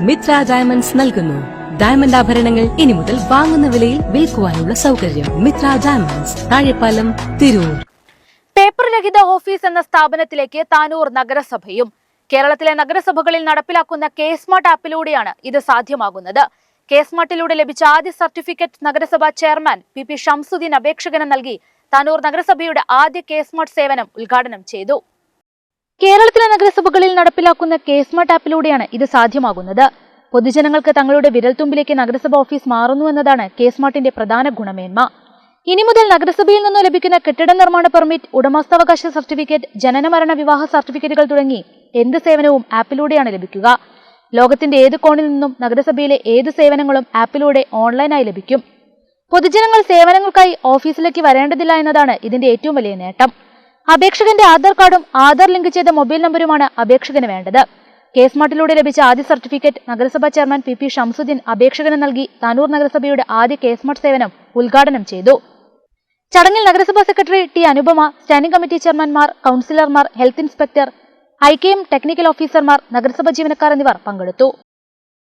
Mitra diamonds നൽകുന്നു. Diamond ആഭരണങ്ങൾ ഇനി മുതൽ വാങ്ങുന്ന വിലയിൽ വിൽക്കുവാനുള്ള സൗകര്യം. മിത്ര ഡയമണ്ട്സ്, താഴെപ്പാലം, തിരൂർ. പേപ്പർ രഹിത ഓഫീസ് എന്ന സ്ഥാപനത്തിലേക്ക് താനൂർ നഗരസഭയും. കേരളത്തിലെ നഗരസഭകളിൽ നടപ്പിലാക്കുന്ന കെ-സ്മാർട്ട് ആപ്പിലൂടെയാണ് ഇത് സാധ്യമാകുന്നത്. കെ-സ്മാർട്ടിലൂടെ ലഭിച്ച ആദ്യ സർട്ടിഫിക്കറ്റ് നഗരസഭാ ചെയർമാൻ പി ഷംസുദ്ദീൻ അപേക്ഷകന് നൽകി താനൂർ നഗരസഭയുടെ ആദ്യ കെ-സ്മാർട്ട് സേവനം ഉദ്ഘാടനം ചെയ്തു. കേരളത്തിലെ നഗരസഭകളിൽ നടപ്പിലാക്കുന്ന കെ-സ്മാർട്ട് ആപ്പിലൂടെയാണ് ഇത് സാധ്യമാകുന്നത്. പൊതുജനങ്ങൾക്ക് തങ്ങളുടെ വിരൽത്തുമ്പിലേക്ക് നഗരസഭ ഓഫീസ് മാറുന്നുവെന്നതാണ് കെ-സ്മാർട്ടിന്റെ പ്രധാന ഗുണമേന്മ. ഇനി മുതൽ നഗരസഭയിൽ നിന്നും ലഭിക്കുന്ന കെട്ടിട നിർമ്മാണ പെർമിറ്റ്, ഉടമസ്ഥാവകാശ സർട്ടിഫിക്കറ്റ്, ജനന മരണ വിവാഹ സർട്ടിഫിക്കറ്റുകൾ തുടങ്ങി എന്ത് സേവനവും ആപ്പിലൂടെയാണ് ലഭിക്കുക. ലോകത്തിന്റെ ഏത് കോണിൽ നിന്നും നഗരസഭയിലെ ഏത് സേവനങ്ങളും ആപ്പിലൂടെ ഓൺലൈനായി ലഭിക്കും. പൊതുജനങ്ങൾ സേവനങ്ങൾക്കായി ഓഫീസിലേക്ക് വരേണ്ടതില്ല എന്നതാണ് ഇതിന്റെ ഏറ്റവും വലിയ നേട്ടം. അപേക്ഷകന്റെ ആധാർ കാർഡും ആധാർ ലിങ്ക് ചെയ്ത മൊബൈൽ നമ്പറുമാണ് അപേക്ഷകന് വേണ്ടത്. കെ-സ്മാർട്ടിലൂടെ ലഭിച്ച ആദ്യ സർട്ടിഫിക്കറ്റ് നഗരസഭാ ചെയർമാൻ പി ഷംസുദ്ദീൻ അപേക്ഷകന് നൽകി താനൂർ നഗരസഭയുടെ ആദ്യ കെ-സ്മാർട്ട് സേവനം ഉദ്ഘാടനം ചെയ്തു. ചടങ്ങിൽ നഗരസഭാ secretary T Anupama, standing committee ചെയർമാൻമാർ, കൌൺസിലർമാർ, ഹെൽത്ത് ഇൻസ്പെക്ടർ, IKM ടെക്നിക്കൽ ഓഫീസർമാർ, നഗരസഭാ ജീവനക്കാർ എന്നിവർ പങ്കെടുത്തു.